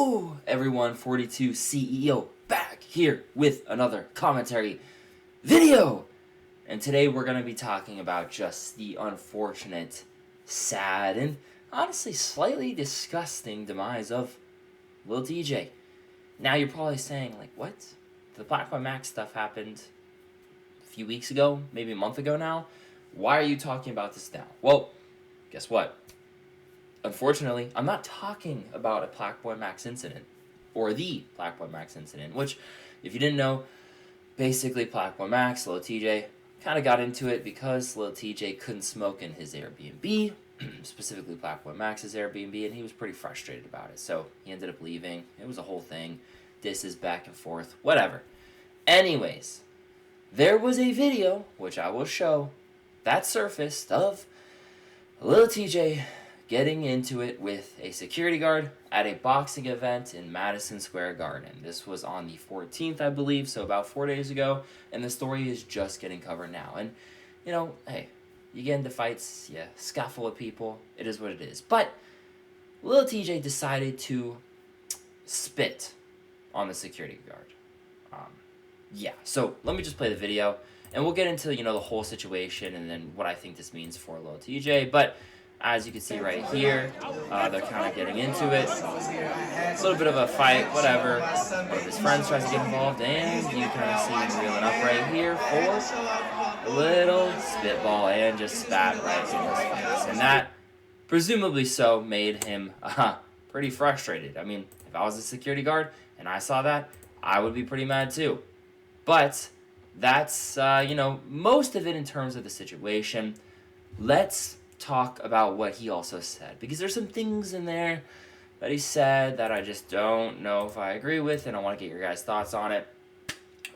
Yo, everyone, 42 CEO back here with another commentary video. And today we're going to be talking about just the unfortunate, sad, and honestly slightly disgusting demise of liltjay. Now you're probably saying, like, what? The Black Boy Max stuff happened a few weeks ago, maybe a month ago now. Why are you talking about this now? Well, guess what? Unfortunately, I'm not talking about a Black Boy Max incident, or the Black Boy Max incident, which, if you didn't know, basically Black Boy Max, liltjay, kind of got into it because liltjay couldn't smoke in his Airbnb, specifically Black Boy Max's Airbnb, and he was pretty frustrated about it, so he ended up leaving. It was a whole thing, disses back and forth, whatever. Anyways, there was a video, which I will show, that surfaced of liltjay getting into it with a security guard at a boxing event in Madison Square Garden. This was on the 14th, I believe, so about 4 days ago, and the story is just getting covered now. And, you know, hey, you get into fights, you scuffle with people, it is what it is. But liltjay decided to spit on the security guard. So let me just play the video, and we'll get into, you know, the whole situation and then what I think this means for liltjay. But as you can see right here, they're kind of getting into it. A little bit of a fight, whatever. One of his friends tries to get involved, and you kind of see him reeling up right here for a little spitball and just spat right in his face. And that, presumably so, made him pretty frustrated. I mean, if I was a security guard and I saw that, I would be pretty mad too. But that's, you know, most of it in terms of the situation. Let's talk about what he also said, because there's some things in there that he said that I just don't know if I agree with, and I want to get your guys' thoughts on it.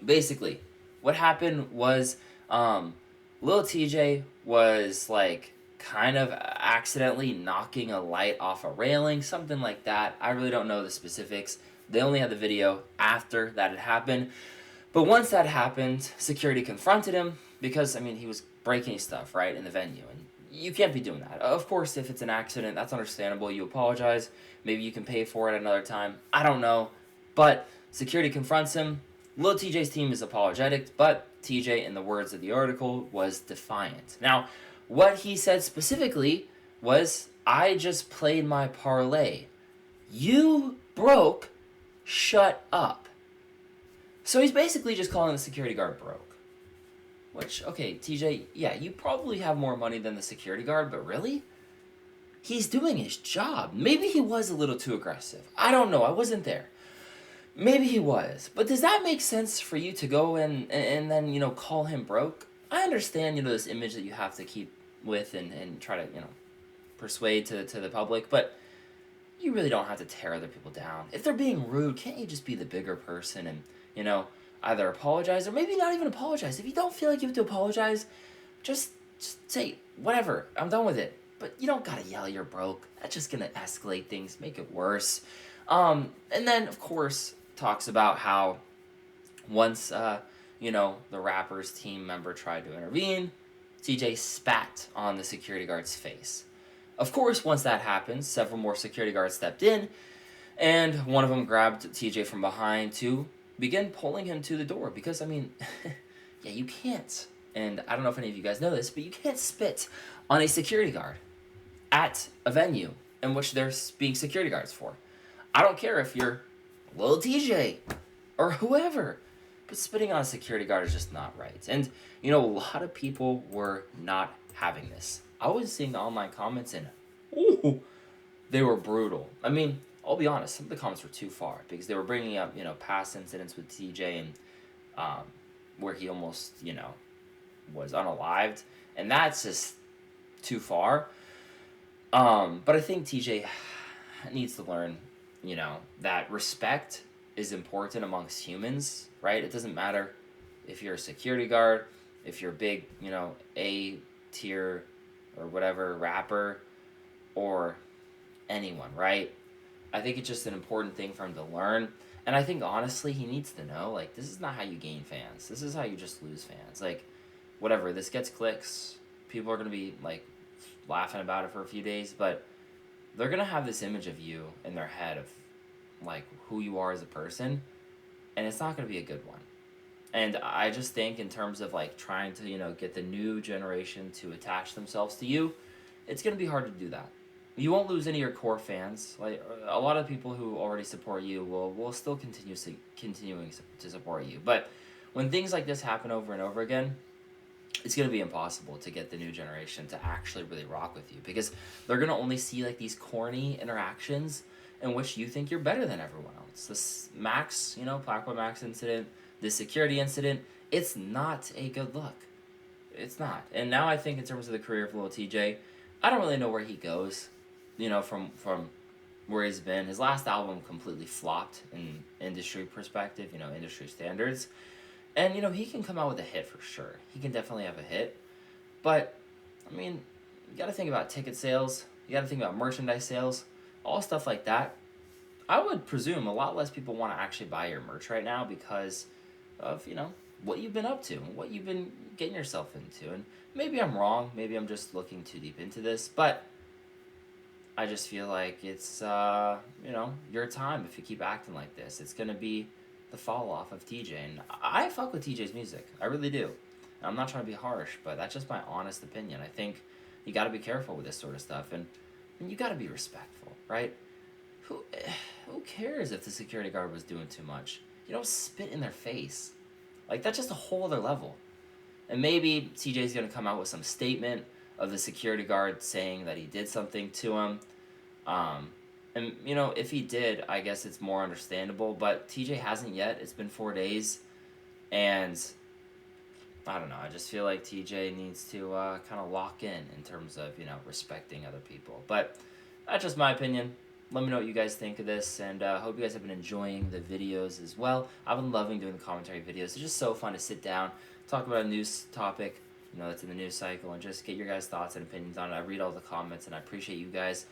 Basically, what happened was liltjay was like kind of accidentally knocking a light off a railing, something like that. I really don't know the specifics. They only had the video after that had happened. But once that happened, security confronted him because, I mean, he was breaking stuff, right, in the venue, and you can't be doing that. Of course, if it's an accident, that's understandable. You apologize. Maybe you can pay for it another time. I don't know. But security confronts him. liltjay's team is apologetic, but TJ, in the words of the article, was defiant. Now, what he said specifically was, I just played my parlay. You broke. Shut up. So he's basically just calling the security guard broke. Which, okay, TJ, yeah, you probably have more money than the security guard, but really? He's doing his job. Maybe he was a little too aggressive. I don't know. I wasn't there. Maybe he was. But does that make sense for you to go and then, you know, call him broke? I understand, you know, this image that you have to keep with and try to, you know, persuade to the public, but you really don't have to tear other people down. If they're being rude, can't you just be the bigger person and, you know, either apologize or maybe not even apologize? If you don't feel like you have to apologize, just say, whatever, I'm done with it. But you don't gotta yell you're broke. That's just gonna escalate things, make it worse. And then, of course, talks about how once, you know, the rapper's team member tried to intervene, TJ spat on the security guard's face. Of course, once that happened, several more security guards stepped in, and one of them grabbed TJ from behind to begin pulling him to the door. Because, I mean, yeah, you can't, and I don't know if any of you guys know this, but you can't spit on a security guard at a venue in which there's being security guards for. I don't care if you're liltjay or whoever, but spitting on a security guard is just not right. And, you know, a lot of people were not having this. I was seeing the online comments and, ooh, they were brutal. I mean, I'll be honest, some of the comments were too far because they were bringing up, you know, past incidents with TJ and where he almost, you know, was unalived, and that's just too far. But I think TJ needs to learn, you know, that respect is important amongst humans, right? It doesn't matter if you're a security guard, if you're a big, you know, A tier or whatever rapper, or anyone, right? I think it's just an important thing for him to learn. And I think, honestly, he needs to know, like, this is not how you gain fans. This is how you just lose fans. Like, whatever, this gets clicks. People are going to be, like, laughing about it for a few days, but they're going to have this image of you in their head of like who you are as a person, and it's not going to be a good one. And I just think in terms of like trying to, get the new generation to attach themselves to you, it's going to be hard to do that. You won't lose any of your core fans. Like a lot of people who already support you will still continuing to support you. But when things like this happen over and over again, it's going to be impossible to get the new generation to actually really rock with you, because they're going to only see like these corny interactions in which you think you're better than everyone else. This Max, Blackwell Max incident, this security incident, it's not a good look. It's not. And now I think in terms of the career of liltjay, I don't really know where he goes, from where he's been. His last album completely flopped in industry perspective, industry standards. And, he can come out with a hit for sure. He can definitely have a hit. But, I mean, you got to think about ticket sales. You got to think about merchandise sales. All stuff like that. I would presume a lot less people want to actually buy your merch right now because of, what you've been up to and what you've been getting yourself into. And maybe I'm wrong. Maybe I'm just looking too deep into this. But I just feel like it's, your time if you keep acting like this. It's going to be the fall off of Tjay. And I fuck with Tjay's music. I really do. I'm not trying to be harsh, but that's just my honest opinion. I think you got to be careful with this sort of stuff, and you got to be respectful, right? Who cares if the security guard was doing too much? You don't spit in their face. Like, that's just a whole other level. And maybe Tjay's going to come out with some statement of the security guard saying that he did something to him. And, if he did, I guess it's more understandable. But Tjay hasn't yet. It's been 4 days. And I don't know. I just feel like Tjay needs to kind of lock in terms of, respecting other people. But that's just my opinion. Let me know what you guys think of this. And I hope you guys have been enjoying the videos as well. I've been loving doing the commentary videos. It's just so fun to sit down, talk about a news topic, that's in the news cycle, and just get your guys' thoughts and opinions on it. I read all the comments, and I appreciate you guys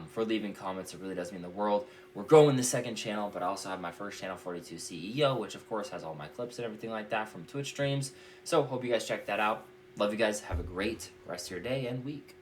for leaving comments. It really does mean the world. We're growing the second channel, but I also have my first channel, 42 CEO, which of course has all my clips and everything like that from Twitch streams. So hope you guys check that out. Love you guys. Have a great rest of your day and week.